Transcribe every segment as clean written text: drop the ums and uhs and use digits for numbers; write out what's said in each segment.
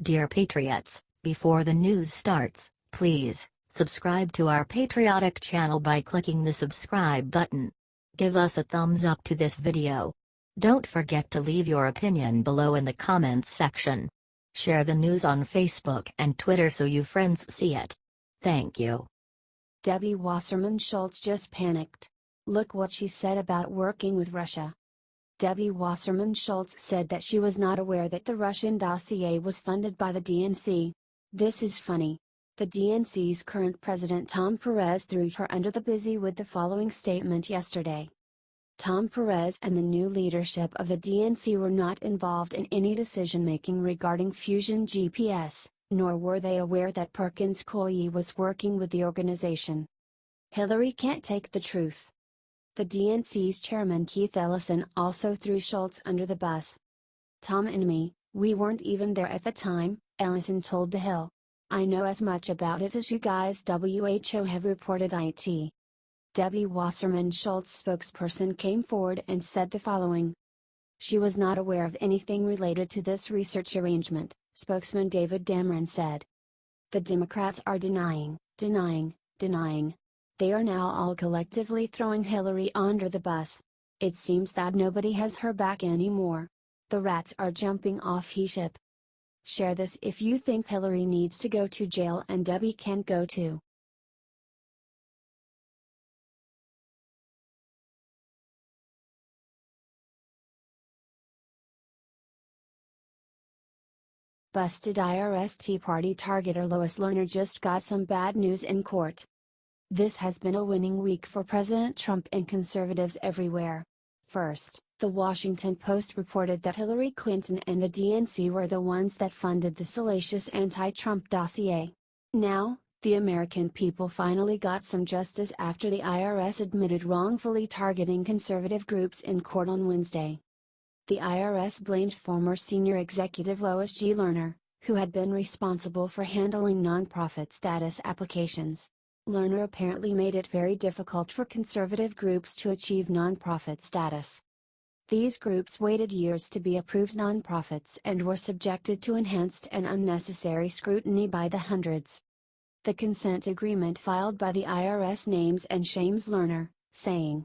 Dear Patriots, before the news starts, please subscribe to our patriotic channel by clicking the subscribe button. Give us a thumbs up to this video. Don't forget to leave your opinion below in the comments section. Share the news on Facebook and Twitter so you friends see it. Thank you. Debbie Wasserman Shultz just panicked. Look what she said about working with Russia. Debbie Wasserman Shultz said that she was not aware that the Russian dossier was funded by the DNC. This is funny. The DNC's current president Tom Perez threw her under the busy with the following statement yesterday. Tom Perez and the new leadership of the DNC were not involved in any decision-making regarding Fusion GPS, nor were they aware that PERKINS COIE was working with the organization. Hillary can't take the truth. The DNC's chairman Keith Ellison also threw Shultz under the bus. Tom and me, we weren't even there at the time, Ellison told The Hill. I know as much about it as you guys WHO have reported it. Debbie Wasserman Shultz spokesperson came forward and said the following. She was not aware of anything related to this research arrangement, spokesman DAMRON said. The Democrats are denying. They are now all collectively throwing Hillary under the bus. It seems that nobody has her back anymore. The rats are jumping off the ship. Share this if you think Hillary needs to go to jail and Debbie can go too. Busted IRS Tea Party targeter Lois Lerner just got some bad news in court. This has been a winning week for President Trump and conservatives everywhere. First, the Washington Post reported that Hillary Clinton and the DNC were the ones that funded the salacious anti-Trump dossier. Now, the American people finally got some justice after the IRS admitted wrongfully targeting conservative groups in court on Wednesday. The IRS blamed former senior executive Lois G. Lerner, who had been responsible for handling nonprofit status applications. Lerner apparently made it very difficult for conservative groups to achieve nonprofit status. These groups waited years to be approved nonprofits and were subjected to enhanced and unnecessary scrutiny by the hundreds. The consent agreement filed by the IRS names and shames Lerner, saying.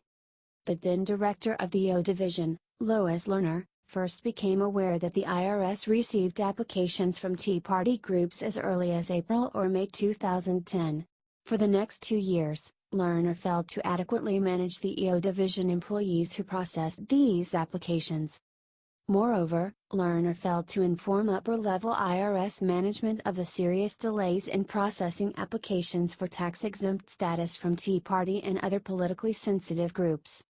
The then director of the O Division, Lois Lerner, first became aware that the IRS received applications from Tea Party groups as early as April or May 2010. For the next 2 years, Lerner failed to adequately manage the EO Division employees who processed these applications. Moreover, Lerner failed to inform upper-level IRS management of the serious delays in processing applications for tax-exempt status from Tea Party and other politically sensitive groups.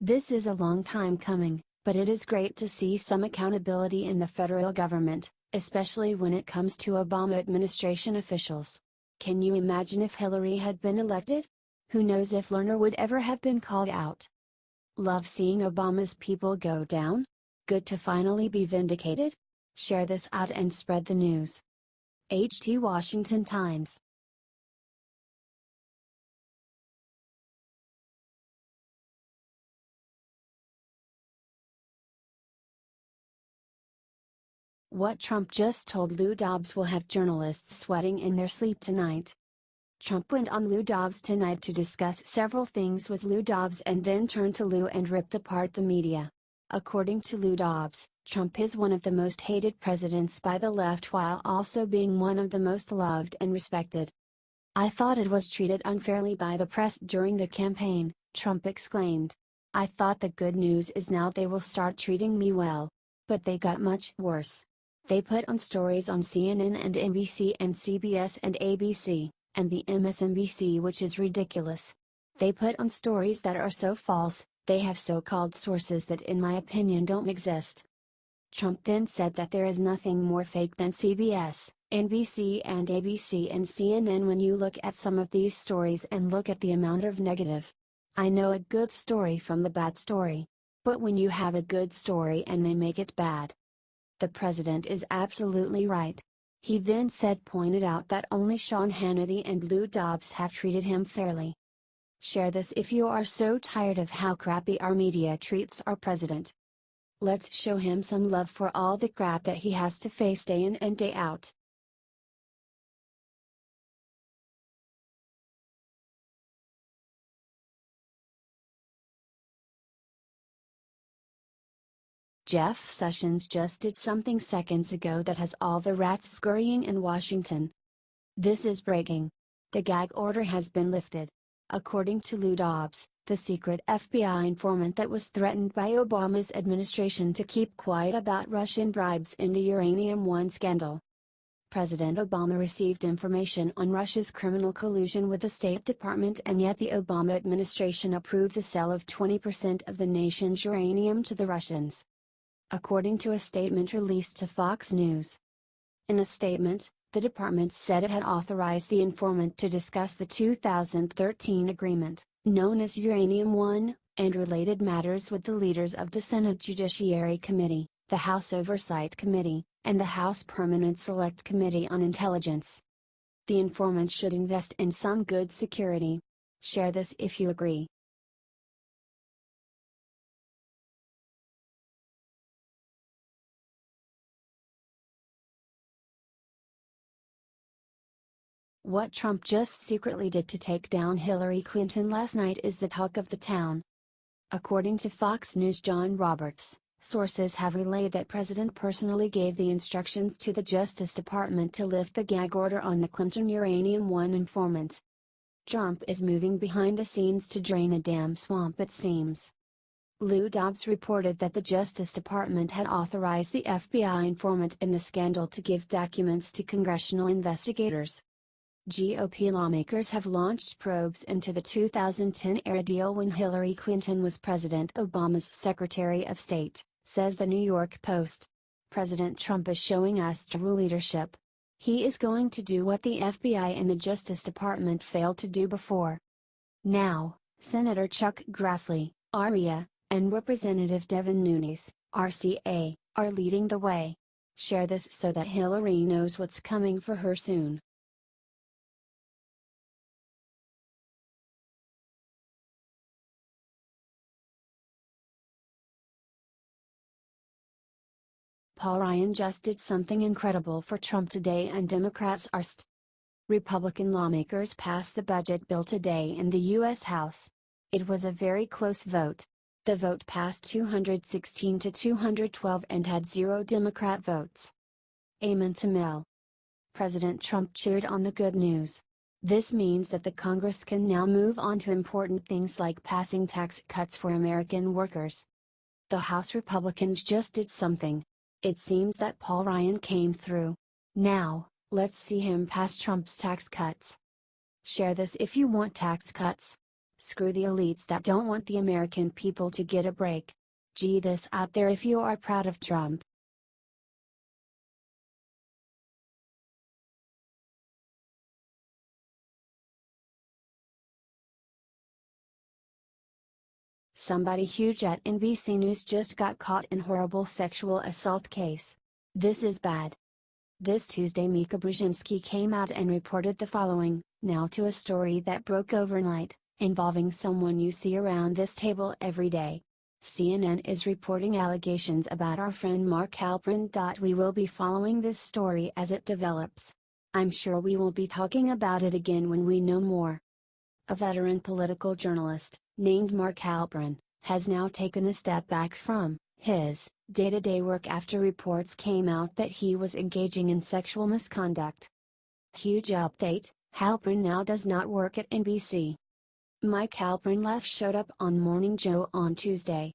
This is a long time coming, but it is great to see some accountability in the federal government, especially when it comes to Obama administration officials. Can you imagine if Hillary had been elected? Who knows if Lerner would ever have been called out? Love seeing Obama's people go down? Good to finally be vindicated? Share this out and spread the news. HT Washington Times. What Trump just told Lou Dobbs will have journalists sweating in their sleep tonight. Trump went on Lou Dobbs tonight to discuss several things with Lou Dobbs and then turned to Lou and ripped apart the media. According to Lou Dobbs, Trump is one of the most hated presidents by the left while also being one of the most loved and respected. I thought it was treated unfairly by the press during the campaign, Trump exclaimed. I thought the good news is now they will start treating me well. But they got much worse. They put on stories on CNN and NBC and CBS and ABC, and the MSNBC, which is ridiculous. They put on stories that are so false, they have so-called sources that in my opinion don't exist. Trump then said that there is nothing more fake than CBS, NBC and ABC and CNN when you look at some of these stories and look at the amount of negative. I know a good story from the bad story. But when you have a good story and they make it bad. The president is absolutely right. He then pointed out that only Sean Hannity and Lou Dobbs have treated him fairly. Share this if you are so tired of how crappy our media treats our president. Let's show him some love for all the crap that he has to face day in and day out. Jeff Sessions just did something seconds ago that has all the rats scurrying in Washington. This is breaking. The gag order has been lifted. According to Lou Dobbs, the secret FBI informant that was threatened by Obama's administration to keep quiet about Russian bribes in the Uranium One scandal. President Obama received information on Russia's criminal collusion with the State Department, and yet the Obama administration approved the sale of 20% of the nation's uranium to the Russians. According to a statement released to Fox News. In a statement, the department said it had authorized the informant to discuss the 2013 agreement, known as Uranium One, and related matters with the leaders of the Senate Judiciary Committee, the House Oversight Committee, and the House Permanent Select Committee on Intelligence. The informant should invest in some good security. Share this if you agree. What Trump just secretly did to take down Hillary Clinton last night is the talk of the town. According to Fox News' John Roberts, sources have relayed that President personally gave the instructions to the Justice Department to lift the gag order on the Clinton Uranium One informant. Trump is moving behind the scenes to drain a damn swamp, it seems. Lou Dobbs reported that the Justice Department had authorized the FBI informant in the scandal to give documents to congressional investigators. GOP lawmakers have launched probes into the 2010-era deal when Hillary Clinton was President Obama's Secretary of State, says the New York Post. President Trump is showing us true leadership. He is going to do what the FBI and the Justice Department failed to do before. Now, Senator Chuck Grassley, REA, and Representative Devin Nunes, RCA, are leading the way. Share this so that Hillary knows what's coming for her soon. Paul Ryan just did something incredible for Trump today, and Democrats are st. Republican lawmakers passed the budget bill today in the U.S. House. It was a very close vote. The vote passed 216 to 212 and had 0 Democrat votes. Amen to Mill. President Trump cheered on the good news. This means that the Congress can now move on to important things like passing tax cuts for American workers. The House Republicans just did something. It seems that Paul Ryan came through. Now, let's see him pass Trump's tax cuts. Share this if you want tax cuts. Screw the elites that don't want the American people to get a break. Gee this out there if you are proud of Trump. Somebody huge at NBC News just got caught in horrible sexual assault case. This is bad. This Tuesday Mika Brzezinski came out and reported the following, now to a story that broke overnight, involving someone you see around this table every day. CNN is reporting allegations about our friend Mark Halperin. We will be following this story as it develops. I'm sure we will be talking about it again when we know more. A veteran political journalist, named Mark Halperin, has now taken a step back from his day-to-day work after reports came out that he was engaging in sexual misconduct. Huge update, Halperin now does not work at NBC. Mike Halperin last showed up on Morning Joe on Tuesday.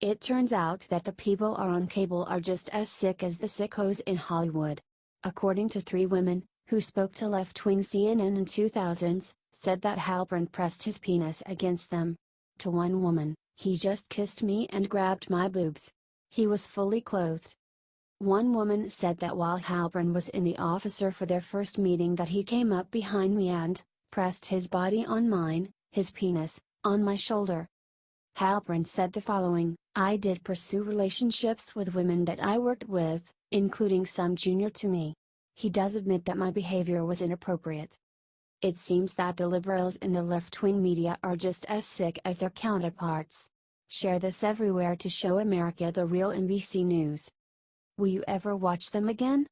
It turns out that the people on cable are just as sick as the sickos in Hollywood. According to 3 women, who spoke to left-wing CNN in 2000s, said that Halperin pressed his penis against them. To one woman, he just kissed me and grabbed my boobs. He was fully clothed. One woman said that while Halperin was in the officer for their first meeting that he came up behind me and pressed his body on mine, his penis, on my shoulder. Halperin said the following, I did pursue relationships with women that I worked with, including some junior to me. He does admit that my behavior was inappropriate. It seems that the liberals in the left-wing media are just as sick as their counterparts. Share this everywhere to show America the real NBC News. Will you ever watch them again?